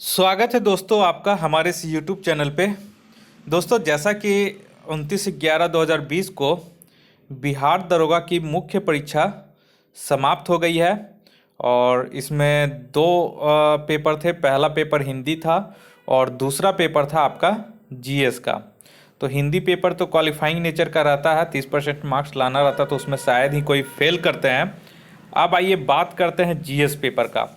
स्वागत है दोस्तों आपका हमारे इस यूट्यूब चैनल पे। दोस्तों जैसा कि 29/11/2020 को बिहार दरोगा की मुख्य परीक्षा समाप्त हो गई है और इसमें दो पेपर थे। पहला पेपर हिंदी था और दूसरा पेपर था आपका जीएस का। तो हिंदी पेपर तो क्वालिफाइंग नेचर का रहता है, 30% मार्क्स लाना रहता है, तो उसमें शायद ही कोई फेल करते हैं। अब आइए बात करते हैं जीएस पेपर का।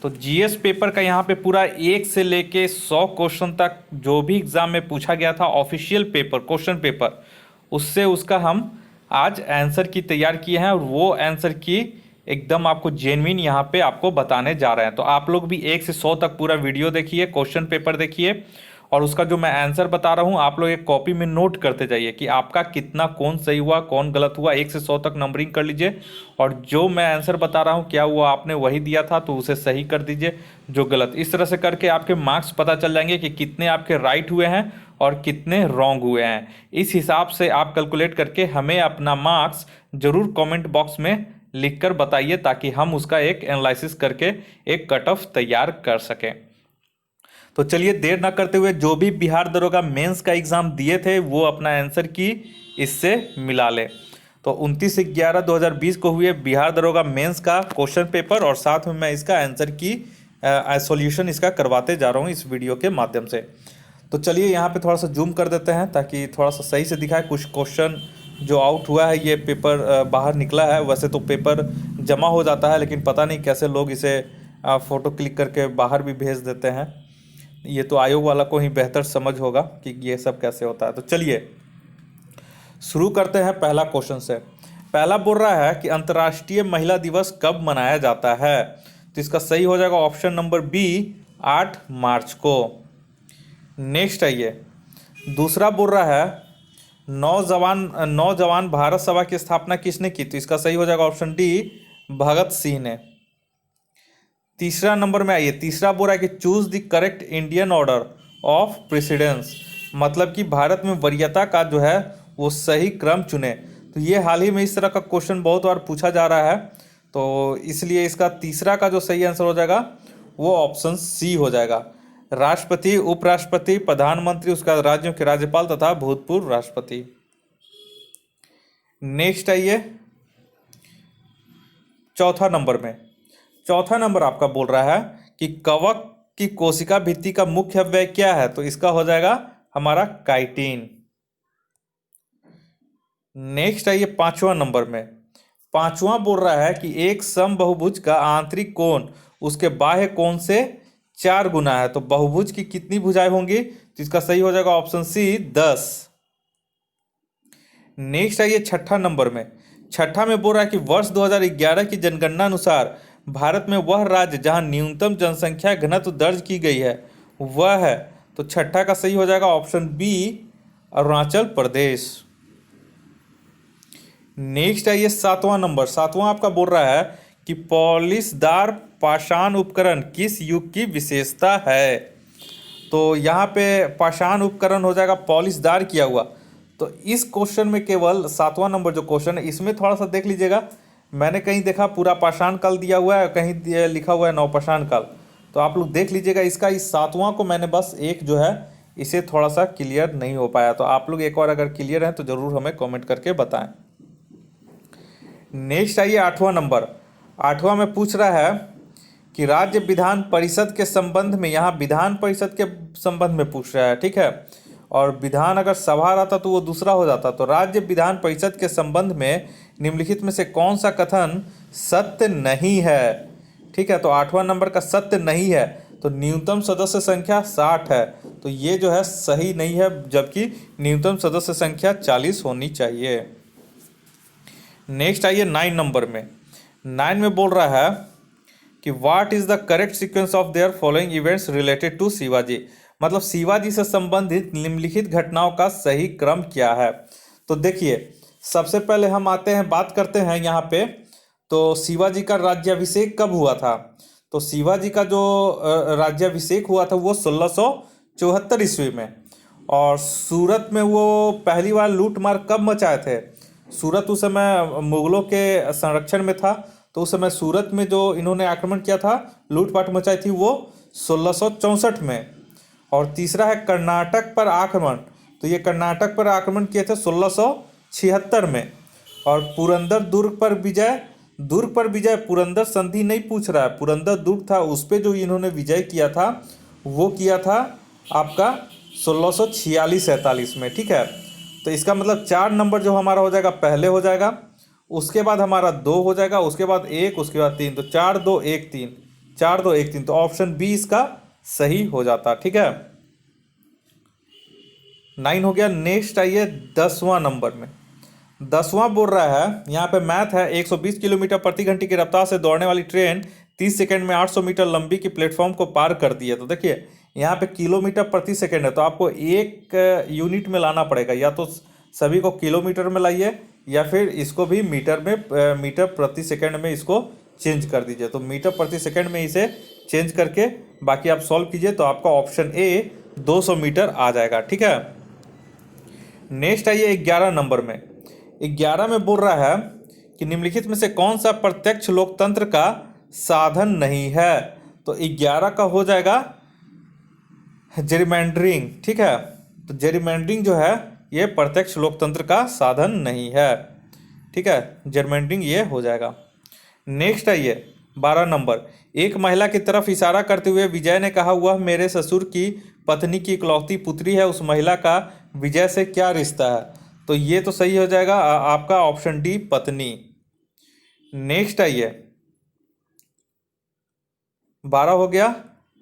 तो जीएस पेपर का यहाँ पे पूरा 1 से लेके 100 क्वेश्चन तक जो भी एग्जाम में पूछा गया था ऑफिशियल पेपर क्वेश्चन पेपर, उससे उसका हम आज आंसर की तैयार किए हैं और वो आंसर की एकदम आपको जेन्युइन यहाँ पे आपको बताने जा रहे हैं। तो आप लोग भी 1 से 100 तक पूरा वीडियो देखिए, क्वेश्चन पेपर देखिए और उसका जो मैं आंसर बता रहा हूँ आप लोग एक कॉपी में नोट करते जाइए कि आपका कितना कौन सही हुआ कौन गलत हुआ। 1 से 100 तक नंबरिंग कर लीजिए और जो मैं आंसर बता रहा हूँ क्या हुआ आपने वही दिया था तो उसे सही कर दीजिए, जो गलत। इस तरह से करके आपके मार्क्स पता चल जाएंगे कि कितने आपके राइट हुए हैं और कितने रॉन्ग हुए हैं। इस हिसाब से आप कैलकुलेट करके हमें अपना मार्क्स जरूर कमेंट बॉक्स में लिखकर बताइए ताकि हम उसका एक एनालिसिस करके एक कट ऑफ तैयार कर सकें। तो चलिए देर ना करते हुए जो भी बिहार दरोगा मेंस का एग्ज़ाम दिए थे वो अपना आंसर की इससे मिला ले। तो 29/11/2020 को हुए बिहार दरोगा मेंस का क्वेश्चन पेपर और साथ में मैं इसका आंसर की सॉल्यूशन इसका करवाते जा रहा हूँ इस वीडियो के माध्यम से। तो चलिए यहाँ पे थोड़ा सा जूम कर देते हैं ताकि थोड़ा सा सही से दिखाए। कुछ क्वेश्चन जो आउट हुआ है ये पेपर बाहर निकला है। वैसे तो पेपर जमा हो जाता है लेकिन पता नहीं कैसे लोग इसे फ़ोटो क्लिक करके बाहर भी भेज देते हैं। ये तो आयोग वाला को ही बेहतर समझ होगा कि ये सब कैसे होता है। तो चलिए शुरू करते हैं पहला क्वेश्चन से। पहला बोल रहा है कि अंतर्राष्ट्रीय महिला दिवस कब मनाया जाता है। तो इसका सही हो जाएगा ऑप्शन नंबर बी 8 मार्च को। नेक्स्ट आइए, दूसरा बोल रहा है नौजवान भारत सभा की स्थापना किसने की। तो इसका सही हो जाएगा ऑप्शन डी भगत सिंह ने। तीसरा नंबर में आइए, तीसरा बोल रहा है कि choose the correct Indian order of precedence, मतलब कि भारत में वरीयता का जो है वो सही क्रम चुने। तो ये हाल ही में इस तरह का क्वेश्चन बहुत बार पूछा जा रहा है, तो इसलिए इसका तीसरा का जो सही आंसर हो जाएगा वो ऑप्शन सी हो जाएगा। राष्ट्रपति, उपराष्ट्रपति, प्रधानमंत्री, उसका राज्यों के राज्यपाल तथा भूतपूर्व राष्ट्रपति। नेक्स्ट आइए चौथा नंबर आपका बोल रहा है कि कवक की कोशिका भित्ति का मुख्य अवयव क्या है। तो इसका हो जाएगा हमारा काइटिन। नेक्स्ट आइए पांचवा बोल रहा है कि एक समबाहुभुज का आंतरिक कोण उसके बाह्य कोण से 4 गुना है। तो बहुभुज की कितनी भुजाएं होंगी। तो इसका सही हो जाएगा ऑप्शन सी 10। नेक्स्ट आइए छठा में बोल रहा है कि वर्ष 2011 की जनगणना अनुसार भारत में वह राज्य जहां न्यूनतम जनसंख्या घनत्व दर्ज की गई है वह है। तो छठा का सही हो जाएगा option B Arunachal Pradesh. Next आइए सातवां आपका बोल रहा है कि पॉलिशदार पाषाण उपकरण किस युग की विशेषता है। तो यहाँ पे पाषाण उपकरण हो जाएगा पॉलिशदार किया हुआ। तो इस क्वेश्चन में केवल 7वां नंबर जो क्वेश्चन है इसमें थोड़ा सा देख लीजिएगा। मैंने कहीं देखा पूरा पाषाण काल दिया हुआ है, कहीं लिखा हुआ है नवपाषाण काल। तो आप लोग देख लीजिएगा इसका इस 7वां को मैंने बस एक जो है इसे थोड़ा सा क्लियर नहीं हो पाया। तो आप लोग एक और अगर क्लियर हैं तो ज़रूर हमें कमेंट करके बताएं। नेक्स्ट आइए 8वां में पूछ रहा है कि राज्य विधान परिषद के संबंध में, यहाँ विधान परिषद के संबंध में पूछ रहा है, ठीक है। और विधान अगर सभा रहता तो वो दूसरा हो जाता। तो राज्य विधान परिषद के संबंध में निम्नलिखित में से कौन सा कथन सत्य नहीं है, ठीक है। तो 8वां नंबर का सत्य नहीं है। तो न्यूनतम सदस्य संख्या 60 है, तो ये जो है सही नहीं है, जबकि न्यूनतम सदस्य संख्या 40 होनी चाहिए। नेक्स्ट आइए 9 में बोल रहा है कि what is the correct sequence of their following events related to Shivaji, मतलब शिवाजी से संबंधित निम्नलिखित घटनाओं का सही क्रम क्या है। तो देखिए सबसे पहले हम बात करते हैं यहाँ पे, तो शिवाजी का राज्याभिषेक कब हुआ था। तो शिवाजी का जो राज्याभिषेक हुआ था वो 1674 ईस्वी में। और सूरत में वो पहली बार लूट मार कब मचाए थे। सूरत उस समय मुगलों के संरक्षण में था, तो उस समय सूरत में जो इन्होंने आक्रमण किया था, लूटपाट मचाई थी, वो 1664 में। और तीसरा है कर्नाटक पर आक्रमण, तो ये कर्नाटक पर आक्रमण किए थे 1676 में। और पुरंदर दुर्ग पर विजय पुरंदर संधि नहीं पूछ रहा है, पुरंदर दुर्ग था उस पे जो इन्होंने विजय किया था वो किया था आपका 1646-47 में। ठीक है, तो इसका मतलब 4 नंबर जो हमारा हो जाएगा पहले हो जाएगा, उसके बाद हमारा 2 हो जाएगा, उसके बाद 1, उसके बाद 3, तो 4 2 1 3, 4 2 1 3, तो ऑप्शन बी इसका सही हो जाता। ठीक है, 9 हो गया। नेक्स्ट आइए 10वां नंबर में। 10वां बोल रहा है, यहाँ पे मैथ है, 120 किलोमीटर प्रति घंटे की रफ्तार से दौड़ने वाली ट्रेन 30 सेकंड में 800 मीटर लंबी की प्लेटफॉर्म को पार करती है। तो देखिए यहाँ पे किलोमीटर प्रति सेकंड है, तो आपको एक यूनिट में लाना पड़ेगा, या तो सभी को किलोमीटर में लाइए या फिर इसको भी मीटर प्रति सेकंड में इसको चेंज कर दीजिए। तो मीटर प्रति सेकंड में इसे चेंज करके बाकी आप सॉल्व कीजिए, तो आपका ऑप्शन ए 200 मीटर आ जाएगा। ठीक है, नेक्स्ट आइए 11 नंबर में। 11 में बोल रहा है कि निम्नलिखित में से कौन सा प्रत्यक्ष लोकतंत्र का साधन नहीं है। तो 11 का हो जाएगा जेरिमैंडरिंग। ठीक है, तो जेरिमैंडरिंग जो है ये प्रत्यक्ष लोकतंत्र का साधन नहीं है। ठीक है, जेरिमैंडरिंग ये हो जाएगा। नेक्स्ट आइए 12 नंबर। एक महिला की तरफ इशारा करते हुए विजय ने कहा, वह मेरे ससुर की पत्नी की इकलौती पुत्री है, उस महिला का विजय से क्या रिश्ता है। तो ये तो सही हो जाएगा आपका ऑप्शन डी पत्नी। नेक्स्ट आइए 12 हो गया।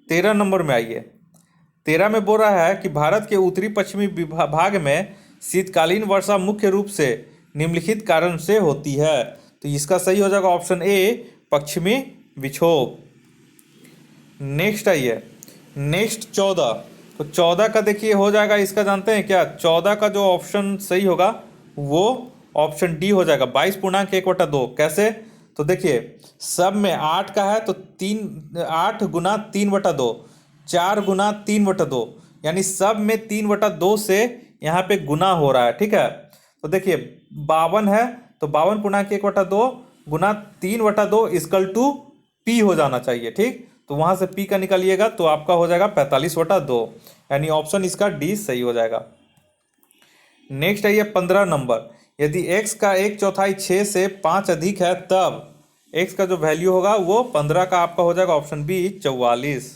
13 नंबर में आइए। 13 में बोल रहा है कि भारत के उत्तरी पश्चिमी भाग में शीतकालीन वर्षा मुख्य रूप से निम्नलिखित कारण से होती है। तो इसका सही हो जाएगा ऑप्शन ए पश्चिमी विक्षोभ। नेक्स्ट आइए नेक्स्ट 14। तो 14 का देखिए हो जाएगा, इसका जानते हैं क्या, 14 का जो ऑप्शन सही होगा वो ऑप्शन डी हो जाएगा, 22.1/2। कैसे, तो देखिए सब में 8 का है तो 8 गुना 3/2, 4 गुना 3/2, यानी सब में 3/2 से यहाँ पे गुना हो रहा है। ठीक है, तो देखिए 52 है तो 52.1/2 गुना 3/2 इक्वल टू पी हो जाना चाहिए। ठीक, तो वहां से पी का निकालिएगा तो आपका हो जाएगा 45/2, यानी ऑप्शन इसका डी सही हो जाएगा। नेक्स्ट है ये 15 नंबर। यदि x का 1/4 6 से 5 अधिक है तब x का जो वैल्यू होगा वो 15 का आपका हो जाएगा ऑप्शन बी 44।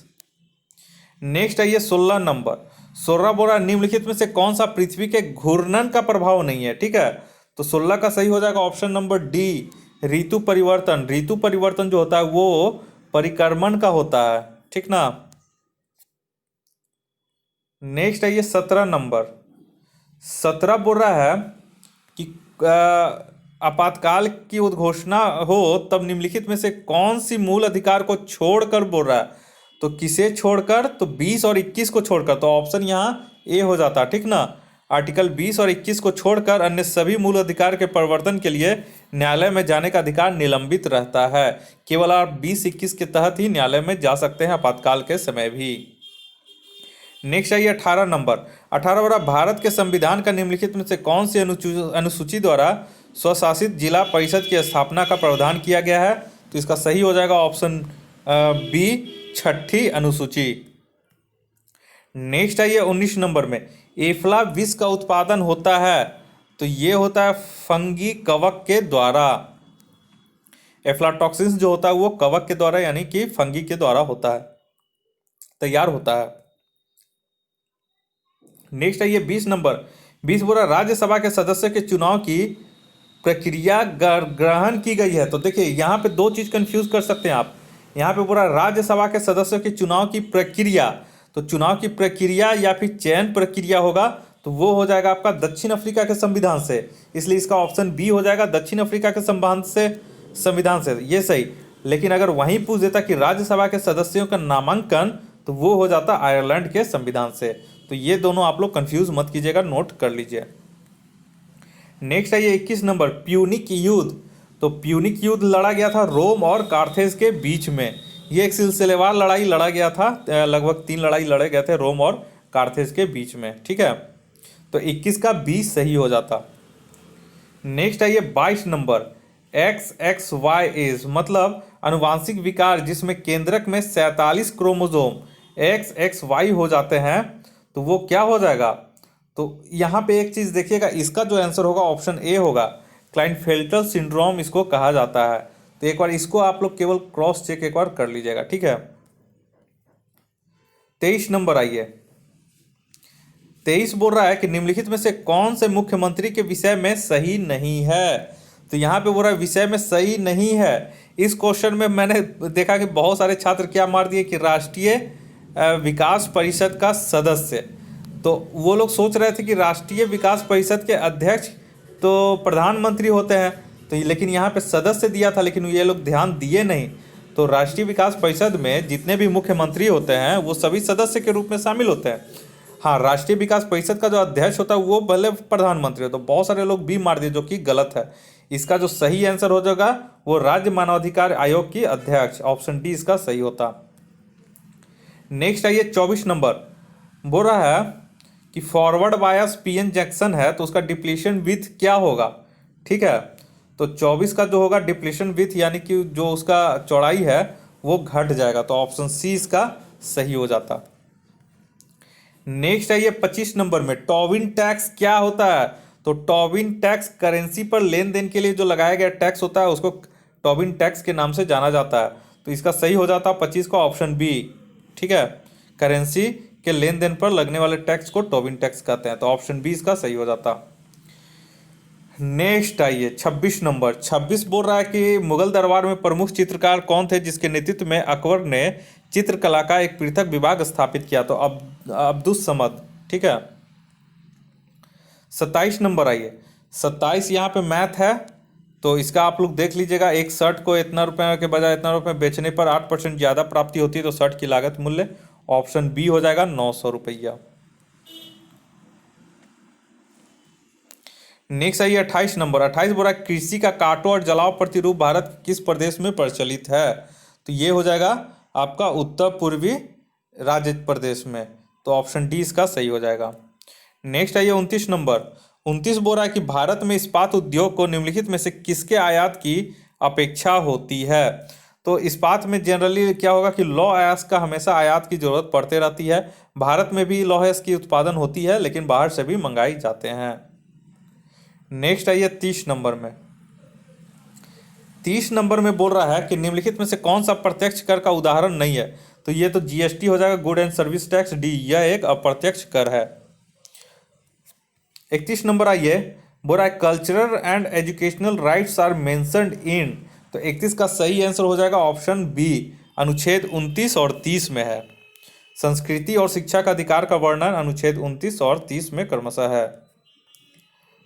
नेक्स्ट है ये 16 नंबर। 16 बोला निम्नलिखित में से कौन सा पृथ्वी के घूर्णन का प्रभाव नहीं है। ठीक है, तो 16 का सही हो जाएगा ऑप्शन नंबर डी ऋतु परिवर्तन। ऋतु परिवर्तन जो होता है वो परिक्रमण का होता है। ठीक ना। नेक्स्ट है ये 17 नंबर। 17 बोल रहा है कि आपातकाल की उद्घोषणा हो तब निम्नलिखित में से कौन सी मूल अधिकार को छोड़कर बोल रहा है। तो किसे छोड़कर, तो 20 और 21 को छोड़कर, तो ऑप्शन यहाँ ए हो जाता। ठीक ना, आर्टिकल 20 और 21 को छोड़कर अन्य सभी मूल अधिकार के प्रवर्तन के लिए न्यायालय में जाने का अधिकार निलंबित रहता है। केवल आप 20-21 के तहत ही न्यायालय में जा सकते हैं आपातकाल के समय भी। नेक्स्ट है 18 नंबर। 18 वाला भारत के संविधान का निम्नलिखित में से कौन सी अनुसूची द्वारा स्वशासित जिला परिषद की स्थापना का प्रावधान किया गया है। तो इसका सही हो जाएगा ऑप्शन बी 6ठी अनुसूची। नेक्स्ट है ये 19 नंबर में। एफ्ला विष का उत्पादन होता है, तो ये होता है फंगी कवक के द्वारा। एफ्लाटॉक्सिन जो होता है वो कवक के द्वारा यानी कि फंगी के द्वारा होता है, तैयार होता है। नेक्स्ट है ये 20 नंबर। 20 बोला राज्यसभा के सदस्य के चुनाव की प्रक्रिया ग्रहण की गई है। तो देखिए यहाँ पे दो चीज कंफ्यूज कर सकते हैं आप। यहाँ पे पूरा राज्यसभा के सदस्यों के चुनाव की प्रक्रिया, तो चुनाव की प्रक्रिया या फिर चयन प्रक्रिया होगा तो वो हो जाएगा आपका दक्षिण अफ्रीका के संविधान से, इसलिए इसका ऑप्शन बी हो जाएगा दक्षिण अफ्रीका के संविधान से ये सही। लेकिन अगर वहीं पूछ देता कि राज्यसभा के सदस्यों का नामांकन, तो वो हो जाता आयरलैंड के संविधान से। तो ये दोनों आप लोग कंफ्यूज मत कीजिएगा, नोट कर लीजिए। नेक्स्ट है ये 21 नंबर प्यूनिक युद्ध। तो प्यूनिक युद्ध लड़ा गया था रोम और कार्थेज के बीच में। ये एक सिलसिलेवार लड़ाई लड़ा गया था, लगभग 3 लड़ाई लड़े गए थे रोम और कार्थेज के बीच में। ठीक है, तो 21 का 20 सही हो जाता। नेक्स्ट है ये 22 नंबर। XXY इज, मतलब अनुवांशिक विकार जिसमें केंद्रक में 47 क्रोमोसोम XXY हो जाते हैं, तो वो क्या हो जाएगा? तो यहाँ पे एक चीज देखिएगा, इसका जो आंसर होगा ऑप्शन ए होगा। क्लाइनफेल्टर सिंड्रोम इसको कहा जाता है। तो एक बार इसको आप लोग केवल क्रॉस चेक एक बार कर लीजिएगा, ठीक है। 23 नंबर आइए। 23 बोल रहा है कि निम्नलिखित में से कौन से मुख्यमंत्री के विषय में सही नहीं है? तो यहाँ पे बोल रहा है विषय में सही नहीं है। इस क्वेश्चन में मैंने देखा कि बहुत सारे छात्र क्या मार दिए कि राष्ट्रीय विकास परिषद का सदस्य। तो वो लोग सोच रहे थे कि राष्ट्रीय विकास परिषद के अध्यक्ष तो प्रधानमंत्री होते हैं, तो लेकिन यहाँ पे सदस्य दिया था, लेकिन ये लोग ध्यान दिए नहीं। तो राष्ट्रीय विकास परिषद में जितने भी मुख्यमंत्री होते हैं वो सभी सदस्य के रूप में शामिल होते हैं। हाँ, राष्ट्रीय विकास परिषद का जो अध्यक्ष होता है वो भले प्रधानमंत्री हो। तो बहुत सारे लोग बी मार दिए, जो कि गलत है। इसका जो सही आंसर हो जाएगा वो राज्य मानवाधिकार आयोग की अध्यक्ष, ऑप्शन डी इसका सही होता। नेक्स्ट आइए 24 नंबर। बोल रहा है कि फॉरवर्ड बायस पीएन जंक्शन है तो उसका डिप्लीशन विथ क्या होगा? ठीक है, तो 24 का जो होगा डिप्लीशन विथ यानी कि जो उसका चौड़ाई है वो घट जाएगा, तो ऑप्शन सी इसका सही हो जाता। नेक्स्ट आइए 25 नंबर में। टोबिन टैक्स क्या होता है? तो टोबिन टैक्स करेंसी पर लेन देन के लिए जो लगाया गया टैक्स होता है उसको टोबिन टैक्स के नाम से जाना जाता है। तो इसका सही हो जाता 25 का ऑप्शन बी, ठीक है। करेंसी के लेन देन पर लगने वाले टैक्स को टोबिन टैक्स कहते हैं, तो ऑप्शन बी इसका सही हो जाता। नेक्स्ट आइए 26 नंबर। 26 बोल रहा है कि मुगल दरबार में प्रमुख चित्रकार कौन थे जिसके नेतृत्व में अकबर ने चित्रकला का एक पृथक विभाग स्थापित किया? तो अब्दुस समद, ठीक है। 27 नंबर आइए। 27 यहाँ पे मैथ है, तो इसका आप लोग देख लीजिएगा। एक शर्ट को इतना रुपए के बजाय इतना रुपए बेचने पर 8% ज़्यादा प्राप्ति होती है, तो शर्ट की लागत मूल्य ऑप्शन बी हो जाएगा 900 रुपया। नेक्स्ट आइए 28 नंबर। 28 बोला कृषि का काटो और जलाओ प्रतिरूप भारत के किस प्रदेश में प्रचलित है? तो ये हो जाएगा आपका उत्तर पूर्वी राज्य प्रदेश में, तो ऑप्शन डी इसका सही हो जाएगा। नेक्स्ट आइए 29 नंबर। 29 बोल रहा है कि भारत में इस्पात उद्योग को निम्नलिखित में से किसके आयात की अपेक्षा होती है? तो इस्पात में जनरली क्या होगा कि लौह अयस्क का हमेशा आयात की जरूरत पड़ते रहती है। भारत में भी लौह अयस्क की उत्पादन होती है, लेकिन बाहर से भी मंगाई जाते हैं। नेक्स्ट आइए 30 नंबर में। 30 नंबर में बोल रहा है कि निम्नलिखित में से कौन सा प्रत्यक्ष कर का उदाहरण नहीं है? तो ये तो जीएसटी हो जाएगा, good and service tax, D, यह एक अप्रत्यक्ष कर है। 31 नंबर आइए। बोल रहा है cultural and educational rights are mentioned in, तो 31 का सही आंसर हो जाएगा ऑप्शन बी, अनुच्छेद 29 और 30 में है। संस्कृति और शिक्षा का अधिकार का वर्णन अनुच्छेद 29 और 30 में क्रमशः है।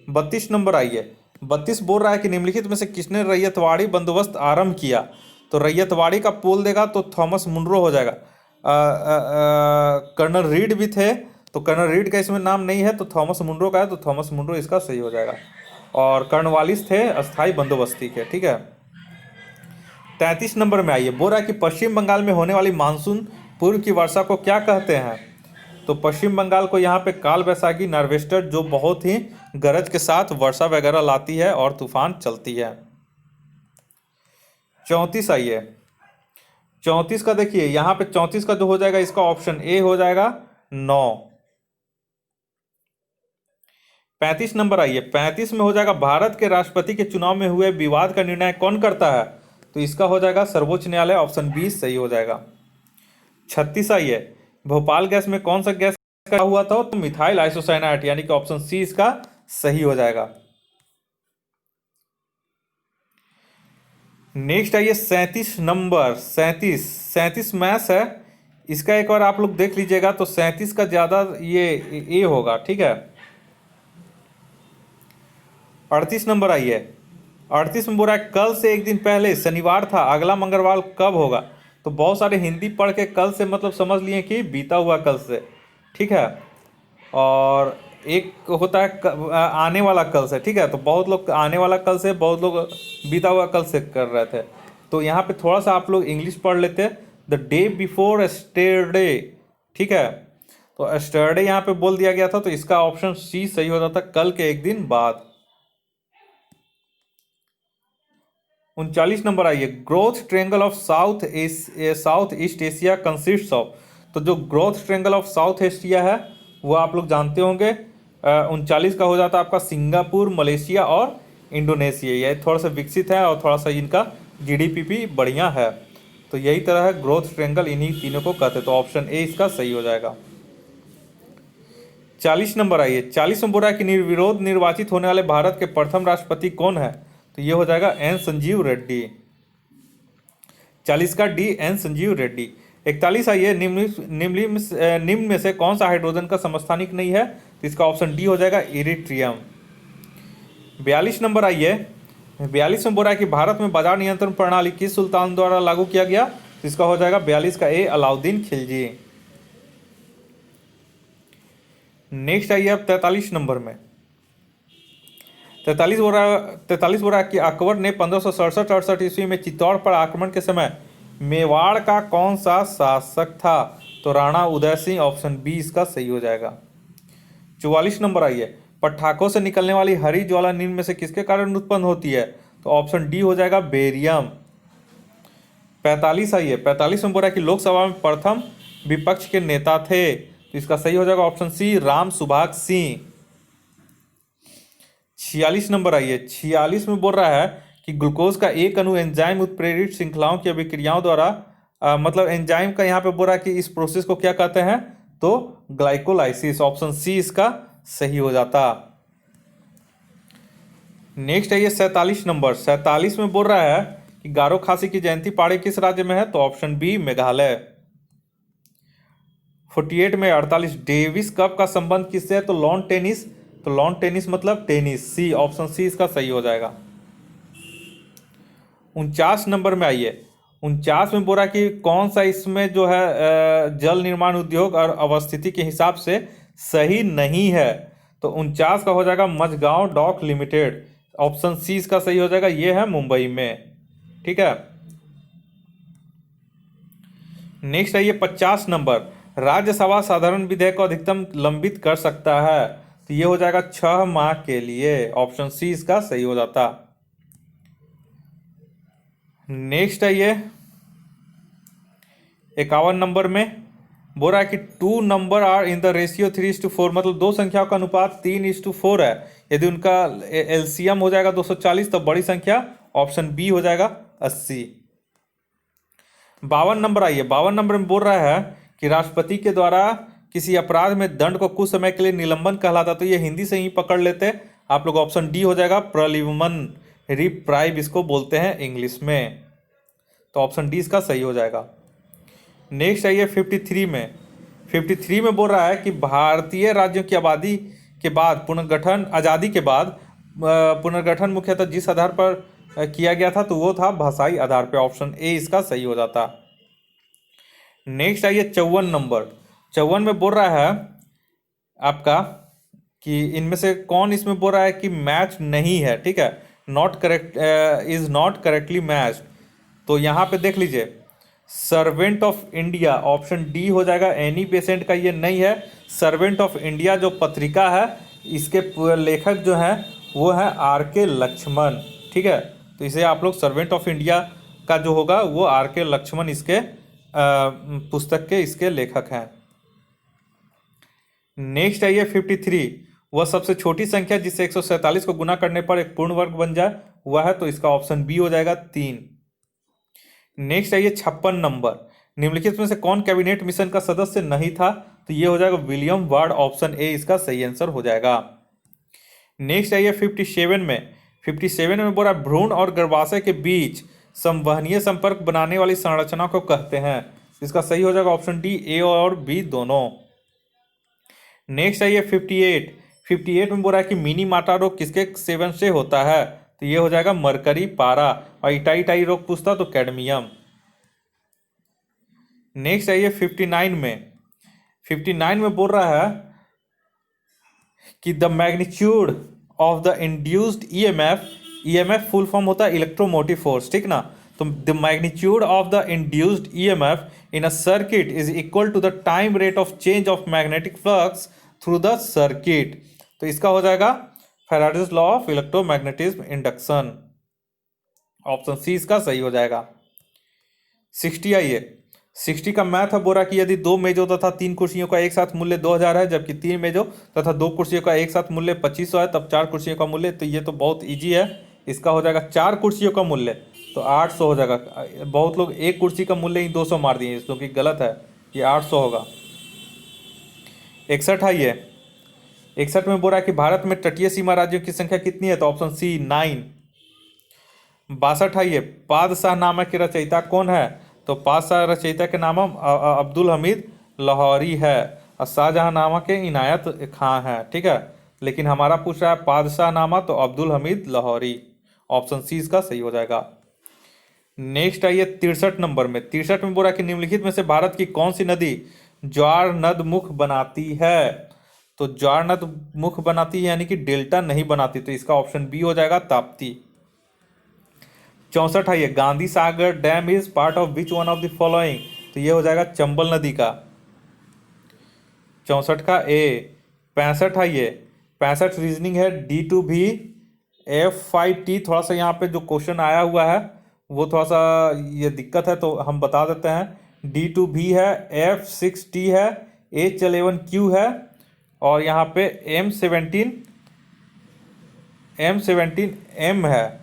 32 नंबर आइए। 32 बोल रहा है कि निम्नलिखित में से किसने रैयतवाड़ी बंदोबस्त आरंभ किया? तो रैयतवाड़ी का पोल देगा तो थॉमस मुनरो हो जाएगा। कर्नल रीड भी थे, तो कर्नल रीड का इसमें नाम नहीं है, तो थॉमस मुनरो का है, तो थॉमस मुनरो इसका सही हो जाएगा। और कर्नवालिस थे अस्थाई बंदोबस्ती के, ठीक है। 33 नंबर में आइए। बोल रहा है कि पश्चिम बंगाल में होने वाली मानसून पूर्व की वर्षा को क्या कहते हैं? तो पश्चिम बंगाल को यहाँ पे काल वैशाखी नार्वेस्टर, जो बहुत ही गरज के साथ वर्षा वगैरह लाती है और तूफान चलती है। 34 आइए। 34 का देखिए यहाँ पे 34 का जो हो जाएगा इसका ऑप्शन ए हो जाएगा 9। 35 नंबर आइए। 35 में हो जाएगा भारत के राष्ट्रपति के चुनाव में हुए विवाद का निर्णय कौन करता है? तो इसका हो जाएगा सर्वोच्च न्यायालय, ऑप्शन बी सही हो जाएगा। 36 आइए। भोपाल गैस में कौन सा गैस का हुआ था? तो मिथाइल आइसोसाइनाइड, यानी कि ऑप्शन सी इसका सही हो जाएगा। नेक्स्ट आइए 37 नंबर। 37 मैथ्स है, इसका एक बार आप लोग देख लीजिएगा। तो 37 का ज्यादा ये ए होगा, ठीक है। 38 नंबर आइए। 38 में बोल रहा है कल से एक दिन पहले शनिवार था, अगला मंगलवार कब होगा? तो बहुत सारे हिंदी पढ़ के कल से मतलब समझ लिए कि बीता हुआ कल से, ठीक है। और एक होता है आने वाला कल से, ठीक है। तो बहुत लोग आने वाला कल से, बहुत लोग बीता हुआ कल से कर रहे थे। तो यहाँ पे थोड़ा सा आप लोग इंग्लिश पढ़ लेते, द डे बिफोर एस्टरडे, ठीक है। तो एस्टरडे यहाँ पे बोल दिया गया था, तो इसका ऑप्शन सी सही हो जाता, कल के एक दिन बाद। 39 नंबर आइए, growth triangle of south east Asia consists of. तो जो growth triangle of south Asia है वो आप लोग जानते होंगे। 39 का हो जाता है आपका सिंगापुर, मलेशिया और इंडोनेशिया। यह थोड़ा सा विकसित है और थोड़ा सा इनका जीडीपी भी बढ़िया है। तो यही तरह है ग्रोथ ट्रायंगल, इन्हीं तीनों को कहते हैं। तो ऑप्शन ए इसका सही हो जाएगा। 40 नंबर आइए, 40 में बोल रहा है कि निर्विरोध निर्वाचित होने वाले भारत के प्रथम राष्ट्रपति कौन है? तो ये हो जाएगा एन संजीव रेड्डी। 40 का डी, एन संजीव रेड्डी। 41 आइए, निम्न में से कौन सा हाइड्रोजन का समस्थानिक नहीं है? तो इसका ऑप्शन डी हो जाएगा इरिट्रियम। 42 नंबर आइए, 42 में बोल रहा है कि भारत में बाजार नियंत्रण प्रणाली किस सुल्तान द्वारा लागू किया गया? तो इसका हो जाएगा 42 का ए, अलाउद्दीन खिलजी। नेक्स्ट आइए अब 43 नंबर में। 43 बोल रहा है कि अकबर ने 1567-68 ईस्वी में चित्तौड़ पर आक्रमण के समय मेवाड़ का कौन सा शासक था? तो राणा उदय सिंह। ऑप्शन बी इसका सही हो जाएगा। 44 नंबर आइए, पटाखों से निकलने वाली हरी ज्वाला निम्न में से किसके कारण उत्पन्न होती है? तो ऑप्शन डी हो जाएगा बेरियम। 45 आइए, 45 में बोल रहा है कि लोकसभा में प्रथम विपक्ष के नेता थे। तो इसका सही हो जाएगा option C, Ram Subhag Singh. 46 number आइए, 46 में बोल रहा है कि ग्लूकोज का एक अणु एंजाइम उत्प्रेरित श्रृंखलाओं की अभिक्रियाओं द्वारा मतलब एंजाइम का यहाँ पे बोल रहा है कि इस प्रोसेस को क्या कहते हैं? तो ग्लाइकोलाइसिस। ऑप्शन सी इसका सही हो जाता। नेक्स्ट है ये 47 नंबर, 47 में बोल रहा है कि गारो खासी की जयंती पहाड़ी किस राज्य में है? तो ऑप्शन बी मेघालय। 48 में 48, डेविस कप का संबंध किससे है? तो लॉन टेनिस। तो लॉन टेनिस मतलब टेनिस, सी। ऑप्शन सी इसका सही हो जाएगा। 49 नंबर में आइए, 49 में बोल रहा है कि कौन सा इसमें जो है जल निर्माण उद्योग और अवस्थिति के हिसाब से सही नहीं है? तो 49 का हो जाएगा Mazagon dock limited. Option C इसका सही हो जाएगा, ये है मुंबई में। ठीक है। नेक्स्ट है ये 50 नंबर, राज्यसभा साधारण विधेयक को अधिकतम लंबित कर सकता है? तो ये हो जाएगा 6 माह के लिए। ऑप्शन सी इसका सही हो जाता। नेक्स्ट है ये 51 नंबर में बोल रहा है कि 2 number are in the ratio 3:4, मतलब दो संख्याओं का अनुपात 3:4 है। यदि उनका एलसीएम हो जाएगा 240 तो बड़ी संख्या ऑप्शन बी हो जाएगा 80। 52 नंबर आइए, 52 नंबर में बोल रहा है कि राष्ट्रपति के द्वारा किसी अपराध में दंड को कुछ समय के लिए निलंबन कहलाता। तो ये हिंदी से ही पकड़ लेते आप लोग। ऑप्शन डी हो जाएगा प्रलिवमन, रिप्राइव इसको बोलते हैं इंग्लिश में। तो ऑप्शन डी इसका सही हो जाएगा। नेक्स्ट आइए 53 में, 53 में बोल रहा है कि भारतीय राज्यों की आबादी के बाद पुनर्गठन, आज़ादी के बाद पुनर्गठन मुख्यतः जिस आधार पर किया गया था तो वो था भाषाई आधार पर। ऑप्शन ए इसका सही हो जाता। नेक्स्ट आइए 54 नंबर, 54 में बोल रहा है आपका कि इनमें से कौन इसमें बोल रहा है कि मैच नहीं है? ठीक है, not correct, is not correctly match. तो यहाँ पे देख लीजिए, servant of India, option D हो जाएगा। एनी बेसेंट का ये नहीं है। सर्वेंट ऑफ इंडिया जो पत्रिका है इसके लेखक जो हैं वो है आर के लक्ष्मण। ठीक है, तो इसे आप लोग सर्वेंट ऑफ इंडिया का जो होगा वो आर के लक्ष्मण इसके पुस्तक के इसके लेखक हैं। नेक्स्ट है ये 53, वह सबसे छोटी संख्या जिससे 147 को गुना करने पर एक पूर्ण वर्ग बन जाए वह है? तो इसका ऑप्शन बी हो जाएगा 3। नेक्स्ट है ये 56 नंबर, निम्नलिखित में से कौन कैबिनेट मिशन का सदस्य नहीं था? तो ये हो जाएगा विलियम वार्ड। ऑप्शन ए इसका सही आंसर हो जाएगा। नेक्स्ट है ये 57 में, 57 में बोला भ्रूण और गर्भाशय के बीच संवहनीय संपर्क बनाने वाली संरचना को कहते हैं? इसका सही हो जाएगा ऑप्शन डी, ए और बी दोनों। नेक्स्ट है ये 58, 58 में बोल रहा है कि मिनी माटा रोग किसके सेवन से होता है? तो ये हो जाएगा मरकरी, पारा। और इटाई रोग पूछता तो कैडमियम। नेक्स्ट है ये 59 में, 59 में बोल रहा है कि the magnitude of the induced EMF, EMF full form होता है इलेक्ट्रोमोटिव फोर्स। ठीक ना, तो the magnitude of the induced EMF in a circuit is equal to the time rate of change of magnetic flux through the circuit. तो इसका हो जाएगा Faraday's law of electromagnetism induction. Option C इसका सही हो जाएगा। 60 आइए, 60 का मैथ है, बोला कि यदि 2 मेजों तथा 3 कुर्सियों का एक साथ मूल्य 2000 है, जबकि 3 मेजों तथा 2 कुर्सियों का एक साथ मूल्य 2500 है, तब 4 कुर्सियों का मूल्य, तो ये तो बहुत इजी है, इसका हो जाएगा 4 कुर्सियों का मूल्य तो 800 हो जाएगा। बहुत लोग एक कुर्सी का मूल्य ही 200 मार दिए, जो कि गलत है, ये 800 होगा। 61 आइए, 61 में बोल रहा है कि भारत में तटीय सीमा राज्यों की संख्या कितनी है, तो ऑप्शन सी 9। 62 आइए, पादशाह नामा के रचयिता कौन है, तो पादशाह रचयिता के नाम अब्दुल हमीद लाहौरी है, और शाहजहां नामा के इनायत खां है। ठीक है, लेकिन हमारा पूछ रहा है पादशाह नामा, तो अब्दुल हमीद लाहौरी, ऑप्शन सी इसका सही हो जाएगा। नेक्स्ट आइए 63 नंबर में, 63 में बोला कि निम्नलिखित में से भारत की कौन सी नदी ज्वार नद मुख बनाती है, तो ज्वार नद मुख बनाती है यानी कि डेल्टा नहीं बनाती, तो इसका ऑप्शन बी हो जाएगा ताप्ती। 64 है, Gandhi Sagar dam is part of which one of the following, तो ये हो जाएगा चंबल नदी का। 64 का ए। 65 है, ये 65 रीजनिंग है, D2V F5T, थोड़ा सा यहाँ पे जो क्वेश्चन आया हुआ है वो थोड़ा सा ये दिक्कत है, तो हम बता देते हैं। D2V है, F6T है, H11Q है, और यहाँ पे M17M है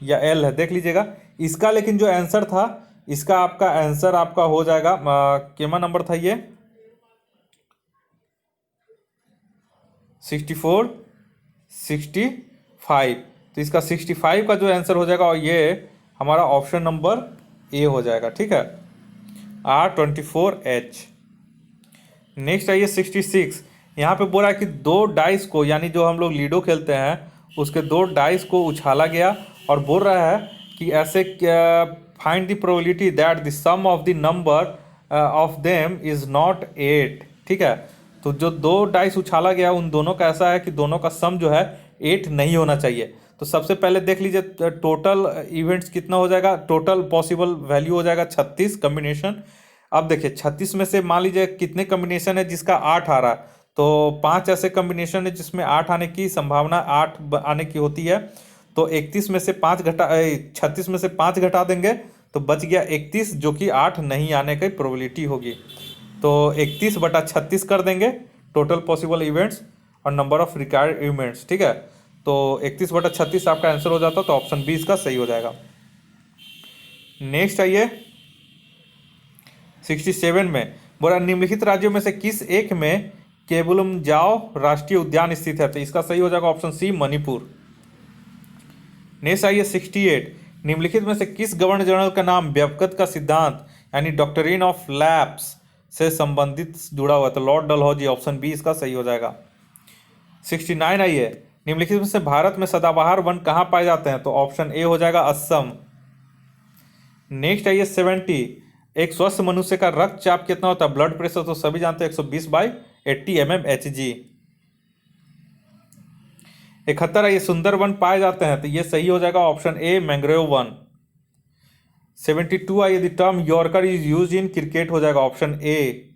या L है, देख लीजिएगा इसका। लेकिन जो आंसर था इसका, आपका आंसर आपका हो जाएगा, केमा नंबर था ये 64 65, तो इसका 65 का जो आंसर हो जाएगा, और ये हमारा ऑप्शन नंबर ए हो जाएगा। ठीक है, R24H। नेक्स्ट आइए 66, यहाँ पे बोला है कि 2 डाइस को, यानी जो हम लोग लीडो खेलते हैं उसके 2 डाइस को उछाला गया, और बोल रहा है कि ऐसे find the probability that the sum of the number of them is not 8। ठीक है, तो जो 2 डाइस उछाला गया उन दोनों का ऐसा है कि दोनों का सम जो है 8 नहीं होना चाहिए। तो सबसे पहले देख लीजिए टोटल इवेंट्स कितना हो जाएगा, टोटल पॉसिबल वैल्यू हो जाएगा 36 कम्बिनेशन। अब देखिए 36 में से मान लीजिए कितने कम्बिनेशन है जिसका 8 आ रहा है, तो 5 ऐसे कम्बिनेशन है जिसमें 8 आने की संभावना 8 आने की होती है, तो 31 में से 5 घटा 36 में से 5 घटा देंगे तो बच गया 31, जो कि 8 नहीं आने की प्रोबेबिलिटी होगी। तो 31/36 कर देंगे टोटल पॉसिबल इवेंट्स और नंबर ऑफ रिक्वायर्ड इवेंट्स। ठीक है, तो 31/36 आपका आंसर हो जाता, तो ऑप्शन बी इसका सही हो जाएगा। नेक्स्ट आइए 67 में, बोला निम्नलिखित राज्यों में से किस एक में केबुलमजाओ राष्ट्रीय उद्यान स्थित है, तो इसका सही हो जाएगा ऑप्शन सी मणिपुर। नेक्स्ट आइए 68, निम्नलिखित में से किस गवर्नर जनरल का नाम व्यवकत का सिद्धांत यानी डॉक्ट्रिन ऑफ लैप्स से संबंधित जुड़ा हुआ है, तो लॉर्ड डलहौजी, ऑप्शन बी इसका सही हो जाएगा। 69 आइए, निम्नलिखित में से भारत में सदाबहार वन कहाँ पाए जाते हैं, तो ऑप्शन ए हो जाएगा असम। नेक्स्ट आइए 70, एक स्वस्थ मनुष्य का रक्तचाप कितना होता है, ब्लड प्रेशर तो सभी जानते हैं 120/80 mmHg। 71 आइए, सुंदर वन पाए जाते हैं, तो ये सही हो जाएगा ऑप्शन ए मैंग्रोव वन। 72 आइए, the term yorker is use in cricket हो जाएगा ऑप्शन ए।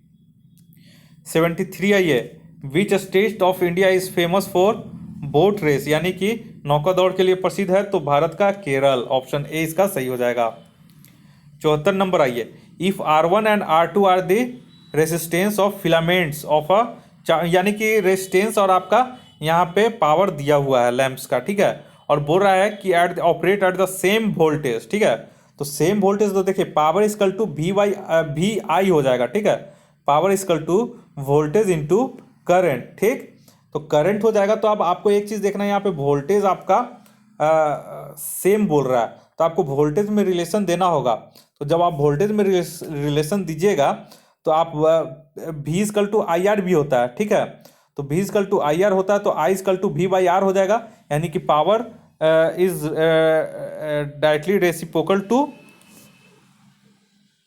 73 आइए, which state of India is famous for boat race यानी कि नौका दौड़ के लिए प्रसिद्ध है, तो भारत का केरल, ऑप्शन ए इसका सही हो जाएगा। 74 नंबर आइए, if R1 and R2 are the resistance of filaments of a, यानी कि रेसिस्टेंस और आपका यहाँ पे पावर दिया हुआ है लैंप्स का। ठीक है, और बोल रहा है कि at operate at the same voltage. ठीक है, तो सेम वोल्टेज तो देखिए पावर इक्वल टू VI हो जाएगा। ठीक है, power equal to voltage into current. ठीक, तो करंट हो जाएगा, तो अब आपको एक चीज देखना है, यहाँ पे वोल्टेज आपका सेम बोल रहा है, तो आपको वोल्टेज में रिलेशन देना होगा। तो जब आप वोल्टेज में रिलेशन दीजिएगा तो आप V इक्वल टू IR भी होता है। ठीक है, तो V इक्वल टू IR होता है, तो I इक्वल टू V/R हो जाएगा, यानी कि power is directly reciprocal to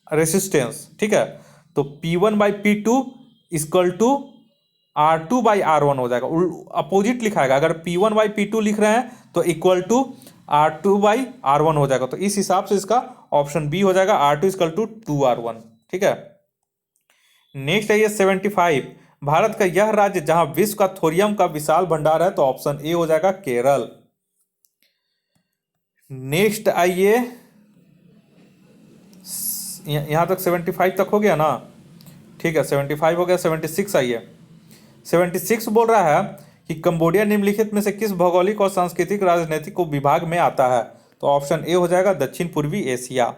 resistance. ठीक है, तो P1/P2 इक्वल टू R2/R1 हो जाएगा, अपोजिट लिखाएगा। अगर P1/P2 लिख रहे हैं तो इक्वल टू R2/R1 हो जाएगा, तो इस हिसाब से इसका ऑप्शन बी हो जाएगा, R2 इक्वल टू 2R1। ठीक है, नेक्स्ट है ये 75, भारत का यह राज्य जहां विश्व का थोरियम का विशाल भंडार है, तो ऑप्शन ए हो जाएगा केरल। नेक्स्ट आइए, यहाँ तक 75 तक हो गया ना, ठीक है 75 हो गया। 76 आइए। 76 बोल रहा है कि कंबोडिया निम्नलिखित में से किस भौगोलिक और सांस्कृतिक राजनीतिक विभाग में आता है? तो ऑप्शन ए हो जाएगा दक्षिण पूर्वी एशिया।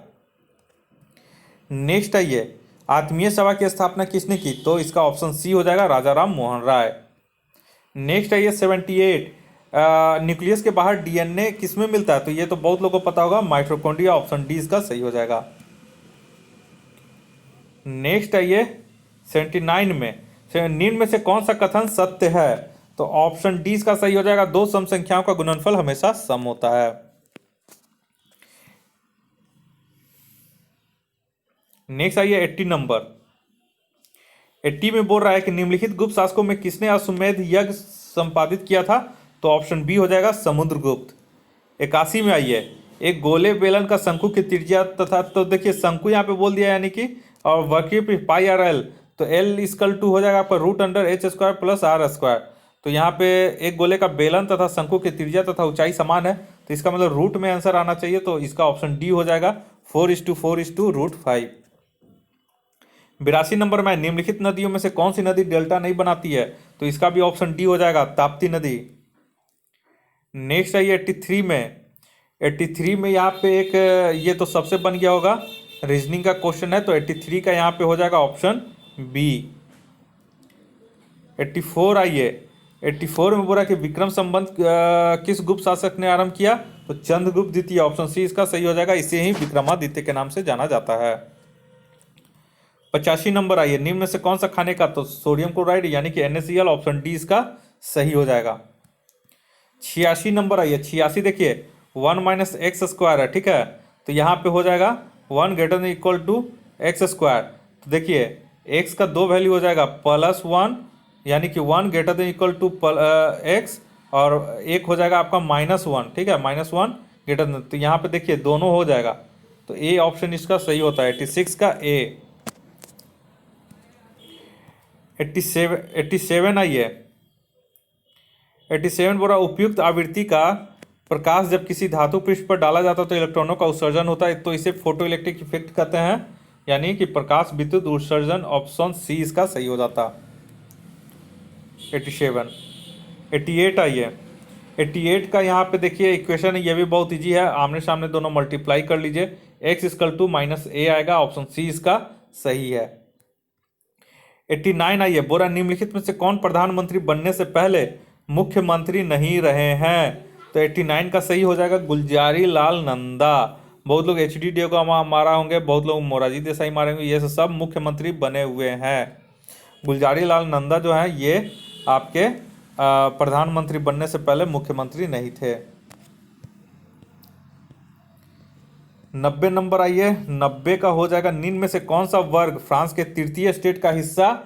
नेक्स्ट आइए, आत्मीय सभा की स्थापना किसने की? तो इसका ऑप्शन सी हो जाएगा राजा राम मोहन राय। नेक्स्ट आइए 78, न्यूक्लियस के बाहर डीएनए किसमें मिलता है? तो ये तो बहुत लोगों को पता होगा, माइटोकॉन्ड्रिया। ऑप्शन डी इसका सही हो जाएगा। नेक्स्ट आइए 79 में, निम्न में से कौन सा कथन सत्य है? तो ऑप्शन डी इसका सही हो जाएगा, दो सम संख्याओं का गुणनफल हमेशा सम होता है। नेक्स्ट आइए 80 नंबर। 80 में बोल रहा है कि निम्नलिखित गुप्त शासकों में किसने अश्वमेध यज्ञ संपादित किया था? तो ऑप्शन बी हो जाएगा समुद्रगुप्त। 81 में आइए, एक गोले बेलन का शंकु की त्रिज्या तथा, तो देखिए शंकु यहाँ पे बोल दिया यानी कि, और वक्र पाई आर एल, तो एल इक्वल टू हो जाएगा आपका root under H square plus R square. तो यहाँ पे एक गोले का बेलन तथा शंकु की त्रिज्या तथा ऊंचाई समान है, तो इसका मतलब रूट में आंसर आना चाहिए। तो इसका ऑप्शन डी हो जाएगा 4:4:√5। 82 नंबर में, निम्नलिखित नदियों में से कौन सी नदी डेल्टा नहीं बनाती है? तो इसका भी ऑप्शन डी हो जाएगा ताप्ती नदी। नेक्स्ट आइए 83 में। 83 में यहाँ पे एक, ये तो सबसे बन गया होगा, रीजनिंग का क्वेश्चन है, तो 83 का यहाँ पे हो जाएगा ऑप्शन बी। 84 आइए। 84 में बोला कि विक्रम संबंध किस गुप्त शासक ने आरंभ किया? तो चंद्रगुप्त द्वितीय। ऑप्शन सी इसका सही हो जाएगा, इसे ही विक्रमादित्य के नाम से जाना जाता है। 85 नंबर आइए, निम्न में से कौन सा खाने का? तो सोडियम क्लोराइड यानी कि NaCl। ऑप्शन डी इसका सही हो जाएगा। 86 नंबर आइए। 86 देखिए 1 माइनस एक्स स्क्वायर है, ठीक है, तो यहाँ पे हो जाएगा 1 greater than equal to x square. तो देखिए एक्स का दो वैल्यू हो जाएगा +1 यानी कि 1 greater than equal to x, और एक हो जाएगा आपका -1, ठीक है, -1 ग्रेटर देन, तो यहाँ पे देखिए दोनों हो जाएगा, तो ए ऑप्शन इसका सही होता है, 86 का ए। 87 आइए। 87 बोला उपयुक्त आवृत्ति का प्रकाश जब किसी धातु पृष्ठ पर डाला जाता है तो इलेक्ट्रॉनों का उत्सर्जन होता है, तो इसे फोटो इलेक्ट्रिक इफेक्ट कहते हैं, यानी कि प्रकाश विद्युत उत्सर्जन। ऑप्शन सी इसका सही हो जाता। 87। 88 आइए। 88 का यहाँ पे देखिए इक्वेशन है, ये भी बहुत इजी है, आमने सामने दोनों मल्टीप्लाई कर लीजिए, x इक्वल टू -a आएगा। ऑप्शन सी इसका सही है। 89 आइए, बोरा निम्नलिखित में से कौन प्रधानमंत्री बनने से पहले मुख्यमंत्री नहीं रहे हैं? तो 89 का सही हो जाएगा गुलजारी लाल नंदा। बहुत लोग HDD को मारा होंगे, बहुत लोग मोरारजी देसाई मारे होंगे, ये सब मुख्यमंत्री बने हुए हैं। गुलजारी लाल नंदा जो है ये आपके प्रधानमंत्री बनने से पहले मुख्यमंत्री नहीं थे। 90 नंबर आइए। 90 का हो जाएगा, निम्न में से कौन सा वर्ग फ्रांस के तृतीय स्टेट का हिस्सा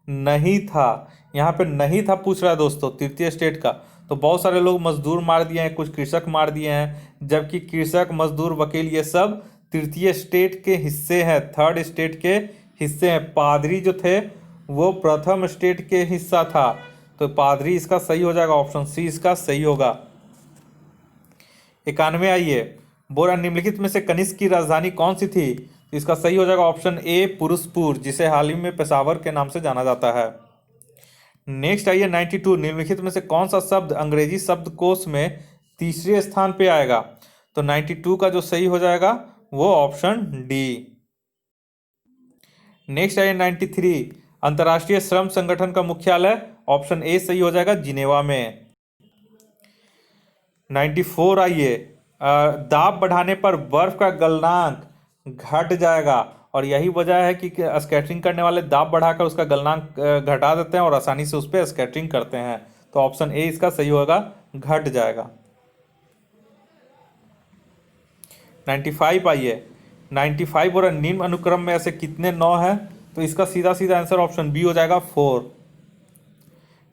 नहीं था? यहाँ पे नहीं था पूछ रहा है दोस्तों, तृतीय स्टेट का, तो बहुत सारे लोग मजदूर मार दिए हैं, कुछ कृषक मार दिए हैं, जबकि कृषक मजदूर वकील ये सब तृतीय स्टेट के हिस्से हैं, थर्ड स्टेट के हिस्से हैं। पादरी जो थे वो प्रथम स्टेट के हिस्सा था, तो पादरी इसका सही हो जाएगा, ऑप्शन सी इसका सही होगा। 91 आइए, बोरा निम्नलिखित में से कनिष्क की राजधानी कौन सी थी? तो इसका सही हो जाएगा ऑप्शन ए पुरुषपुर, जिसे हाल ही में पेशावर के नाम से जाना जाता है। नेक्स्ट आइए 92, निम्नलिखित में से कौन सा शब्द अंग्रेजी शब्दकोश में तीसरे स्थान पे आएगा? तो 92 का जो सही हो जाएगा वो ऑप्शन डी। नेक्स्ट आइए 93, अंतर्राष्ट्रीय श्रम संगठन का मुख्यालय? ऑप्शन ए सही हो जाएगा जिनेवा में। 94 आइए, दाब बढ़ाने पर बर्फ का गलनांक घट जाएगा, और यही वजह है कि स्कैटरिंग करने वाले दाब बढ़ाकर उसका गलनांक घटा देते हैं और आसानी से उस पर स्कैटरिंग करते हैं, तो ऑप्शन ए इसका सही होगा, घट जाएगा। 95 आइए। 95 और निम्न अनुक्रम में ऐसे कितने 9 हैं? तो इसका सीधा सीधा आंसर ऑप्शन बी हो जाएगा 4।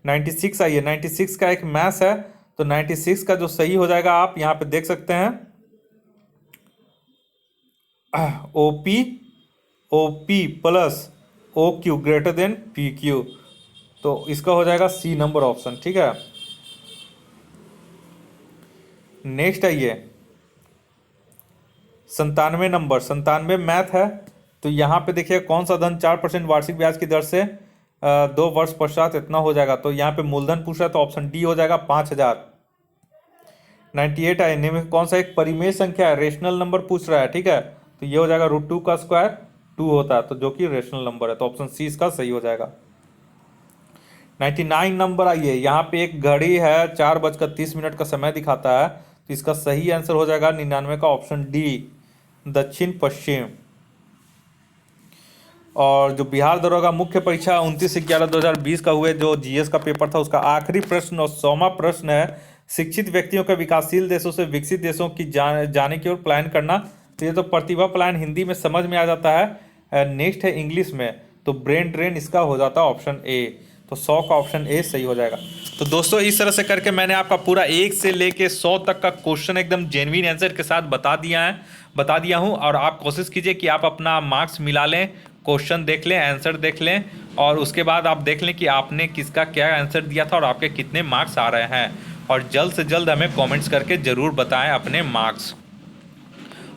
96 आइए। 96 का एक मैथ है, तो 96 का जो सही हो जाएगा आप यहाँ पे देख सकते हैं, OP plus OQ greater than PQ, तो इसका हो जाएगा सी नंबर ऑप्शन, ठीक है। नेक्स्ट आइए 97 नंबर, 97 मैथ है। तो यहाँ पे देखिए कौन सा धन 4% वार्षिक ब्याज की दर से 2 वर्ष पश्चात इतना हो जाएगा। तो यहाँ पे मूलधन पूछ रहा है तो ऑप्शन डी हो जाएगा 5000। 98 है, इनमें में कौन सा एक परिमेय संख्या है, रेशनल नंबर पूछ रहा है, ठीक है। तो ये हो जाएगा √2 का स्क्वायर 2 होता है, तो जो कि रेशनल नंबर है, तो ऑप्शन सी इसका सही हो जाएगा। 99 नंबर आइए, यहाँ पे एक घड़ी है 4:30 का समय दिखाता है, तो इसका सही आंसर हो जाएगा 99 का ऑप्शन डी, दक्षिण पश्चिम। और जो बिहार दरोगा मुख्य परीक्षा 29/11/2020 का हुए जो जीएस का पेपर था, उसका आखिरी प्रश्न और 100वां प्रश्न है, शिक्षित व्यक्तियों का विकासशील देशों से विकसित देशों की जाने की ओर प्लान करना। तो ये तो प्रतिभा प्लान हिंदी में समझ में आ जाता है। नेक्स्ट है इंग्लिश में, तो ब्रेन ड्रेन इसका हो जाता है ऑप्शन ए, तो 100 का ऑप्शन ए सही हो जाएगा। तो दोस्तों इस तरह से करके मैंने आपका पूरा 1 से लेके 100 तक का क्वेश्चन एकदम जेन्युइन आंसर के साथ बता दिया हूँ। और आप कोशिश कीजिए कि आप अपना मार्क्स मिला लें, क्वेश्चन देख लें, आंसर देख लें, और उसके बाद आप देख लें कि आपने किसका क्या आंसर दिया था और आपके कितने मार्क्स आ रहे हैं। और जल्द से जल्द हमें कमेंट्स करके ज़रूर बताएं अपने मार्क्स।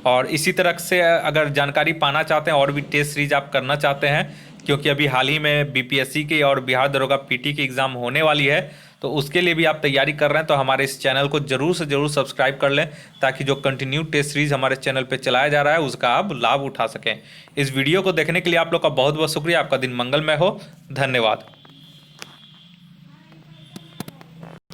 और इसी तरह से अगर जानकारी पाना चाहते हैं और भी टेस्ट सीरीज आप करना चाहते हैं, क्योंकि अभी हाल ही में बीपीएससी की और बिहार दरोगा पीटी की एग्ज़ाम होने वाली है, तो उसके लिए भी आप तैयारी कर रहे हैं, तो हमारे इस चैनल को ज़रूर से ज़रूर सब्सक्राइब कर लें, ताकि जो कंटिन्यू टेस्ट सीरीज हमारे चैनल पे चलाया जा रहा है उसका आप लाभ उठा सकें। इस वीडियो को देखने के लिए आप लोग का बहुत बहुत शुक्रिया। आपका दिन मंगलमय हो। धन्यवाद।